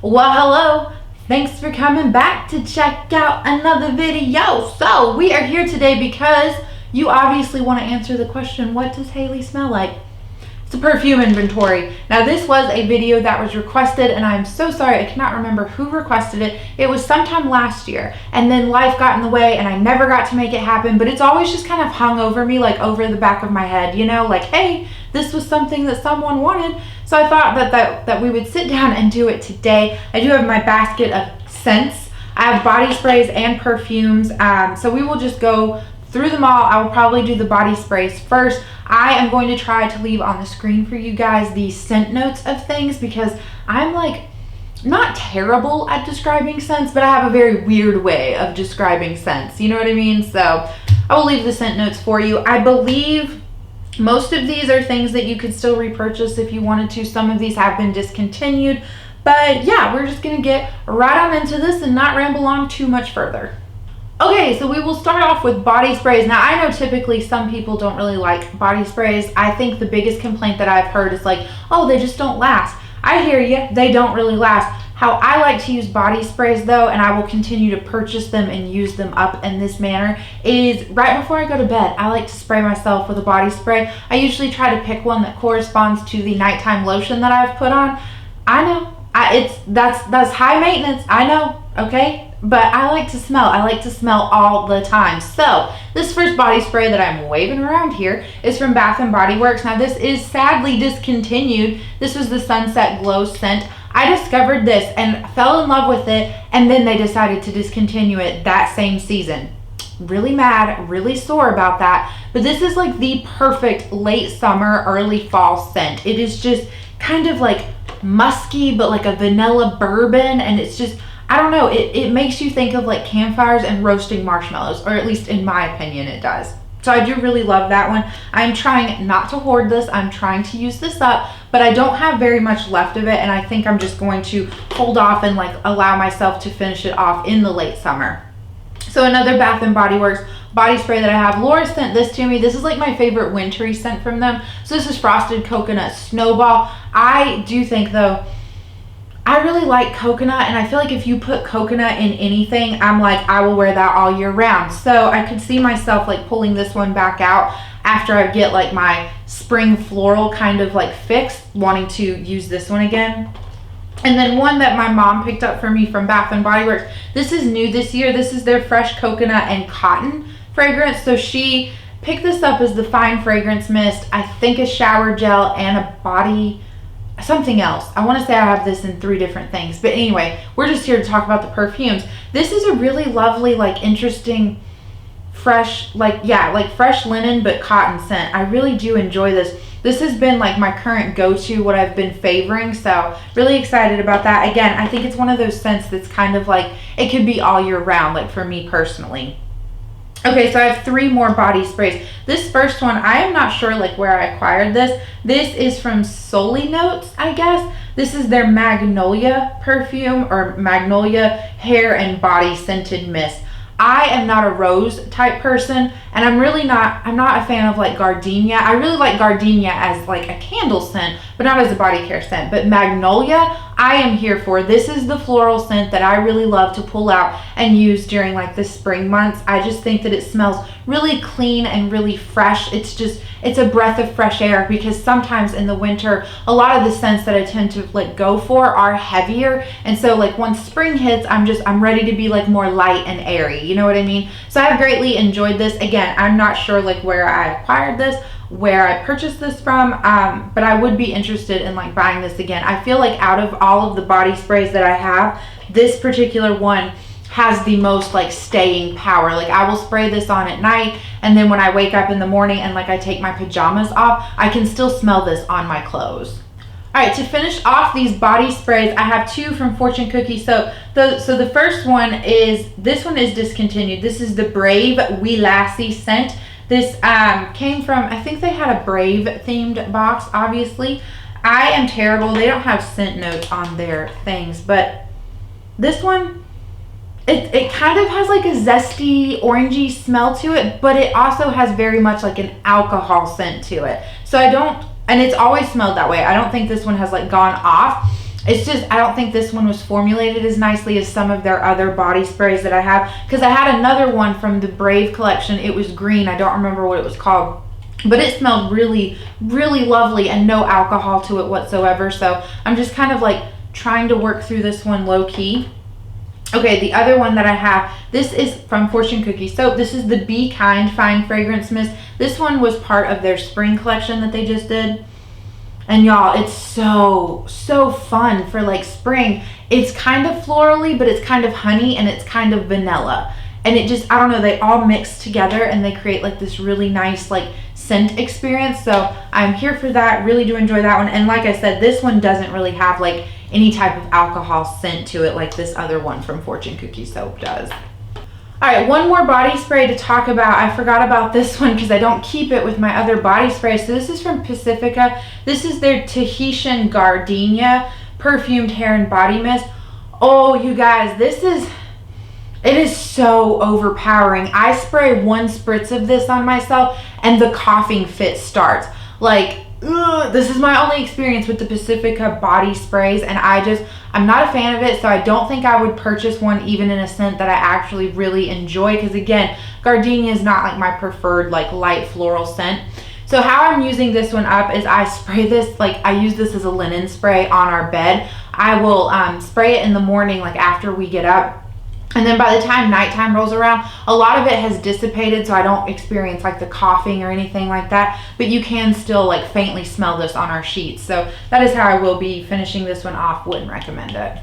Well, hello. Thanks for coming back to check out another video. So we are here today because you obviously want to answer the question, what does Haley smell like? It's a perfume inventory. Now this was a video that was requested and I'm so sorry, I cannot remember who requested it. It was sometime last year and then life got in the way and I never got to make it happen, but it's always just kind of hung over me, like over the back of my head, you know, like, hey, this was something that someone wanted. So I thought that we would sit down and do it today. I do have my basket of scents. I have body sprays and perfumes. So we will just go through them all. I will probably do the body sprays first. I am going to try to leave on the screen for you guys the scent notes of things because I'm like not terrible at describing scents, but I have a very weird way of describing scents. You know what I mean? So I will leave the scent notes for you. I believe most of these are things that you could still repurchase if you wanted to. Some of these have been discontinued, but yeah, we're just gonna get right on into this and not ramble on too much further. Okay, so we will start off with body sprays. Now, I know typically some people don't really like body sprays. I think the biggest complaint that I've heard is like, oh, they just don't last. I hear you, they don't really last. How I like to use body sprays though, and I will continue to purchase them and use them up in this manner, is right before I go to bed, I like to spray myself with a body spray. I usually try to pick one that corresponds to the nighttime lotion that I've put on. I know, that's high maintenance, I know, okay? But I like to smell. I like to smell all the time. So this first body spray that I'm waving around here is from Bath & Body Works. Now this is sadly discontinued. This was the Sunset Glow scent. I discovered this and fell in love with it, and then they decided to discontinue it that same season. Really mad, really sore about that. But this is like the perfect late summer, early fall scent. It is just kind of like musky, but like a vanilla bourbon, and it's just, I don't know, it makes you think of like campfires and roasting marshmallows, or at least in my opinion it does. So I do really love that one. I'm trying not to hoard this. I'm trying to use this up, but I don't have very much left of it, and I think I'm just going to hold off and like allow myself to finish it off in the late summer. So another Bath & Body Works body spray that I have. Laura sent this to me. This is like my favorite wintry scent from them. So this is Frosted Coconut Snowball. I do think though, I really like coconut, and I feel like if you put coconut in anything, I'm like, I will wear that all year round. So I could see myself like pulling this one back out after I get like my spring floral kind of like fix, wanting to use this one again. And then one that my mom picked up for me from Bath & Body Works. This is new this year. This is their Fresh Coconut and Cotton fragrance. So she picked this up as the Fine Fragrance Mist, I think a shower gel, and a body something else. I want to say I have this in 3 different things, but anyway, we're just here to talk about the perfumes. This is a really lovely, like interesting, fresh, like, yeah, like fresh linen but cotton scent. I really do enjoy this. This has been like my current go-to, what I've been favoring, so really excited about that. Again, I think it's one of those scents that's kind of like, it could be all year round, like for me personally. Okay, so I have 3 more body sprays. This first one, I am not sure like where I acquired this. This is from Solinotes, I guess. This is their Magnolia perfume, or Magnolia hair and body scented mist. I am not a rose type person, and I'm not a fan of like Gardenia. I really like Gardenia as like a candle scent, but not as a body care scent. But Magnolia, I am here for. This is the floral scent that I really love to pull out and use during like the spring months. I just think that it smells really clean and really fresh. It's a breath of fresh air, because sometimes in the winter, a lot of the scents that I tend to like go for are heavier. And so like once spring hits, I'm ready to be like more light and airy. You know what I mean? So I've greatly enjoyed this. Again, I'm not sure like where I acquired this, where I purchased this from, but I would be interested in like buying this again. I feel like out of all of the body sprays that I have, this particular one has the most like staying power. Like I will spray this on at night, and then when I wake up in the morning and like I take my pajamas off, I can still smell this on my clothes. All right, to finish off these body sprays, I have 2 from Fortune Cookie. So the first one is, this one is discontinued. This is the Brave Wee Lassie scent. This came from, I think they had a Brave themed box, obviously. I am terrible. They don't have scent notes on their things, but this one, it kind of has like a zesty, orangey smell to it, but it also has very much like an alcohol scent to it. So and it's always smelled that way. I don't think this one has like gone off. it's just, I don't think this one was formulated as nicely as some of their other body sprays that I have, because I had another one from the Brave collection. It was green. I don't remember what it was called, but it smelled really, really lovely and no alcohol to it whatsoever. So I'm just kind of like trying to work through this one low key. Okay, the other one that I have, this is from Fortune Cookie Soap. This is the Bee Kind Fine Fragrance Mist. This one was part of their spring collection that they just did. And y'all, it's so fun for like spring. It's kind of florally, but it's kind of honey and it's kind of vanilla. And it just, I don't know, they all mix together and they create like this really nice like scent experience. So I'm here for that. Really do enjoy that one. And like I said, this one doesn't really have like any type of alcohol scent to it like this other one from Fortune Cookie Soap does. All right, one more body spray to talk about. I forgot about this one because I don't keep it with my other body sprays. So this is from Pacifica. This is their Tahitian Gardenia perfumed hair and body mist. Oh, you guys, it is so overpowering. I spray one spritz of this on myself and the coughing fit starts. Like, ugh, this is my only experience with the Pacifica body sprays, and I'm not a fan of it, so I don't think I would purchase one even in a scent that I actually really enjoy, because again, Gardenia is not like my preferred like light floral scent. So how I'm using this one up is I spray this, like I use this as a linen spray on our bed. I will spray it in the morning, like after we get up. And then by the time nighttime rolls around, a lot of it has dissipated, so I don't experience like the coughing or anything like that, but you can still like faintly smell this on our sheets. So that is how I will be finishing this one off. Wouldn't recommend it.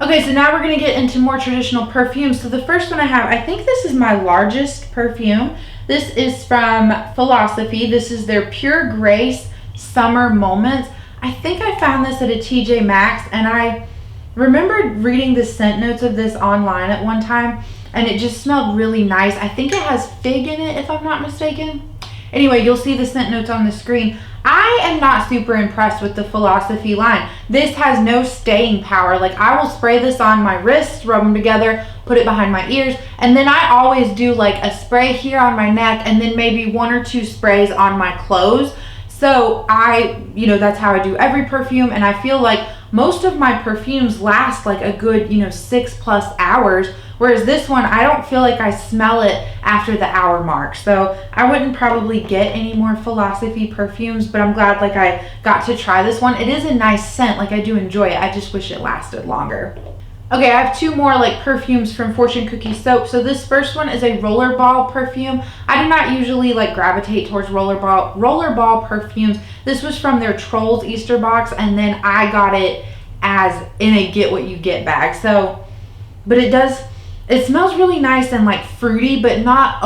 Okay, so now we're gonna get into more traditional perfumes. So the first one I have, I think this is my largest perfume. This is from Philosophy. This is their Pure Grace Summer Moments. I think I found this at a TJ Maxx, and I remembered reading the scent notes of this online at one time, and it just smelled really nice. I think it has fig in it, if I'm not mistaken. Anyway, you'll see the scent notes on the screen. I am not super impressed with the Philosophy line. This has no staying power. Like, I will spray this on my wrists, rub them together, put it behind my ears, and then I always do like a spray here on my neck and then maybe 1 or 2 sprays on my clothes. So that's how I do every perfume, and I feel like most of my perfumes last like a good, 6+ hours, whereas this one, I don't feel like I smell it after the hour mark. So I wouldn't probably get any more Philosophy perfumes, but I'm glad like I got to try this one. It is a nice scent, like I do enjoy it. I just wish it lasted longer. Okay, I have 2 more like perfumes from Fortune Cookie Soap. So this first one is a rollerball perfume. I do not usually like gravitate towards rollerball perfumes. This was from their Trolls Easter box, and then I got it as in a get what you get bag. So, but it smells really nice and like fruity, but not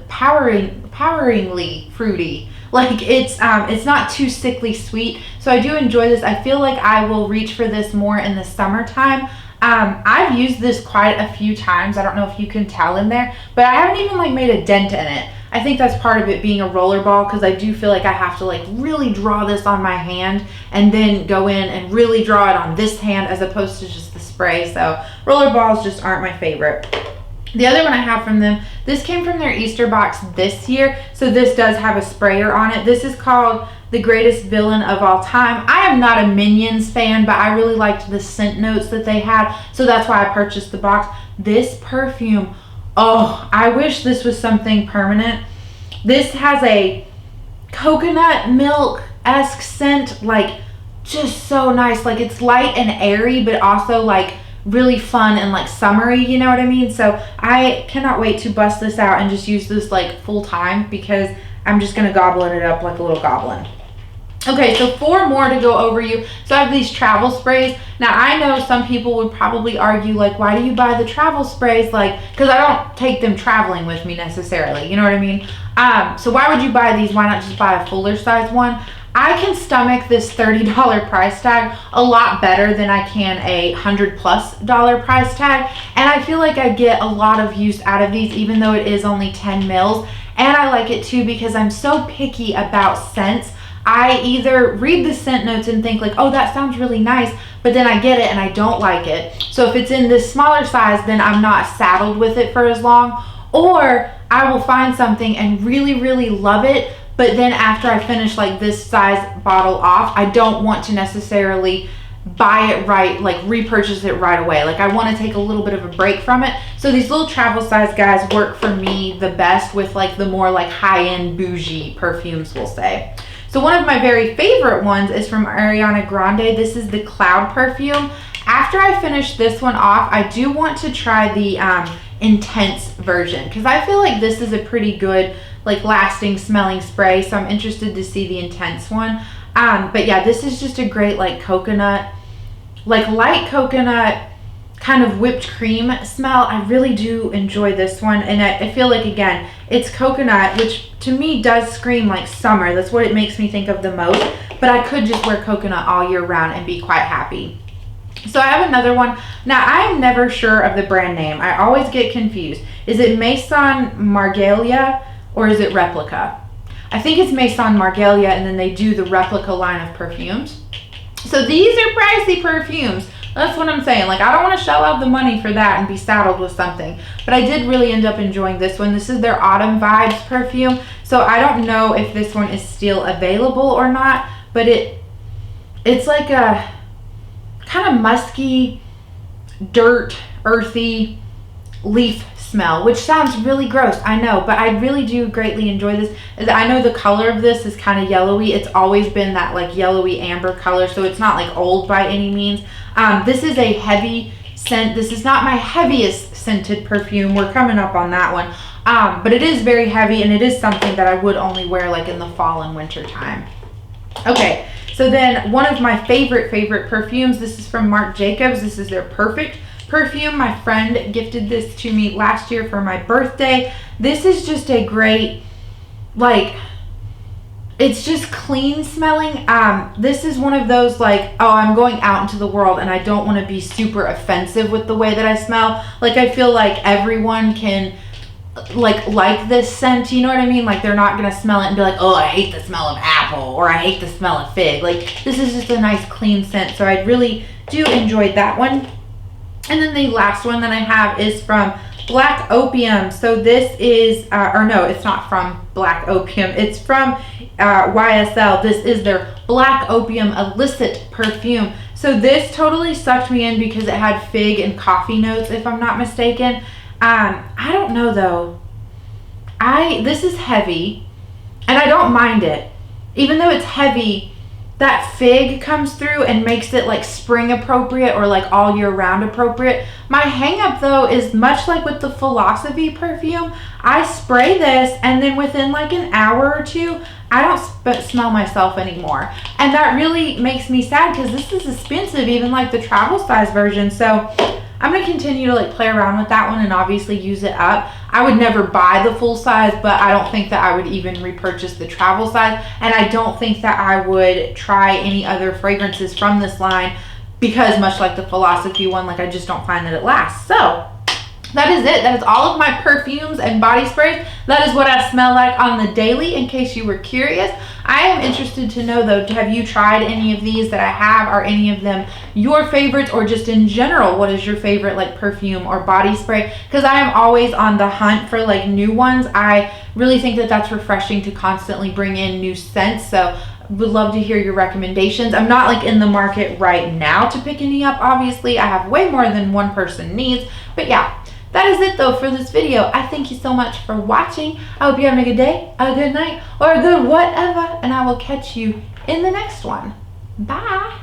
poweringly fruity. Like it's not too sickly sweet. So I do enjoy this. I feel like I will reach for this more in the summertime. I've used this quite a few times. I don't know if you can tell in there, but I haven't even like made a dent in it. I think that's part of it being a rollerball, because I do feel like I have to like really draw this on my hand and then go in and really draw it on this hand as opposed to just the spray. So rollerballs just aren't my favorite. The other one I have from them, this came from their Easter box this year, so this does have a sprayer on it. This is called The Greatest Villain of All Time. I am not a Minions fan, but I really liked the scent notes that they had, so that's why I purchased the box. This perfume, oh, I wish this was something permanent. This has a coconut milk-esque scent, like just so nice. Like it's light and airy, but also like really fun and like summery, you know what I mean? So I cannot wait to bust this out and just use this like full time, because I'm just gonna gobble it up like a little goblin. Okay, so 4 more to go over you. So I have these travel sprays. Now I know some people would probably argue like, why do you buy the travel sprays? Like, because I don't take them traveling with me necessarily, you know what I mean? So why would you buy these? Why not just buy a fuller size one? I can stomach this $30 price tag a lot better than I can a $100+ price tag. And I feel like I get a lot of use out of these, even though it is only 10 mils. And I like it too because I'm so picky about scents. I either read the scent notes and think like, oh, that sounds really nice, but then I get it and I don't like it. So if it's in this smaller size, then I'm not saddled with it for as long. Or I will find something and really, really love it, but then after I finish like this size bottle off, I don't want to necessarily buy it right, like repurchase it right away. Like I want to take a little bit of a break from it. So these little travel size guys work for me the best with like the more like high-end bougie perfumes, we'll say. So one of my very favorite ones is from Ariana Grande. This is the Cloud perfume. After I finish this one off, I do want to try the intense version because I feel like this is a pretty good like lasting smelling spray. So I'm interested to see the intense one. But yeah, this is just a great like coconut, like light coconut kind of whipped cream smell. I really do enjoy this one. And I feel like, again, it's coconut, which to me does scream like summer. That's what it makes me think of the most. But I could just wear coconut all year round and be quite happy. So I have another one. Now, I am never sure of the brand name. I always get confused. Is it Maison Margiela or is it Replica? I think it's Maison Margiela, and then they do the Replica line of perfumes. So these are pricey perfumes. That's what I'm saying. Like, I don't want to shell out the money for that and be saddled with something. But I did really end up enjoying this one. This is their Autumn Vibes perfume. So I don't know if this one is still available or not. But it's like a kind of musky, dirt, earthy leaf smell, which sounds really gross, I know, but I really do greatly enjoy this. I know the color of this is kind of yellowy. It's always been that like yellowy amber color, so it's not like old by any means. This is a heavy scent. This is not my heaviest scented perfume. We're coming up on that one, but it is very heavy, and it is something that I would only wear like in the fall and winter time. Okay, so then one of my favorite perfumes, this is from Marc Jacobs. This is their Perfect perfume. My friend gifted this to me last year for my birthday. This is just a great, like, it's just clean smelling. This is one of those like, oh, I'm going out into the world and I don't want to be super offensive with the way that I smell. Like, I feel like everyone can like this scent, you know what I mean? Like, they're not gonna smell it and be like, oh, I hate the smell of apple, or I hate the smell of fig. Like, this is just a nice clean scent, so I really do enjoy that one. And then the last one that I have is from Black Opium. So this is, or no, it's not from Black Opium. It's from YSL. This is their Black Opium Illicit perfume. So this totally sucked me in because it had fig and coffee notes, if I'm not mistaken. I don't know though. This is heavy, and I don't mind it. Even though it's heavy, that fig comes through and makes it like spring appropriate or like all year round appropriate. My hang up though is much like with the Philosophy perfume. I spray this and then within like an hour or two, I don't smell myself anymore. And that really makes me sad because this is expensive, even like the travel size version. So I'm going to continue to like play around with that one and obviously use it up. I would never buy the full size, but I don't think that I would even repurchase the travel size. And I don't think that I would try any other fragrances from this line because much like the Philosophy one, like I just don't find that it lasts. So that is it. That is all of my perfumes and body sprays. That is what I smell like on the daily, in case you were curious. I am interested to know though, have you tried any of these that I have? Are any of them your favorites, or just in general, what is your favorite like perfume or body spray? Because I am always on the hunt for like new ones. I really think that that's refreshing to constantly bring in new scents. So would love to hear your recommendations. I'm not like in the market right now to pick any up. Obviously, I have way more than one person needs, but yeah. That is it though for this video. I thank you so much for watching. I hope you're having a good day, a good night, or a good whatever, and I will catch you in the next one. Bye.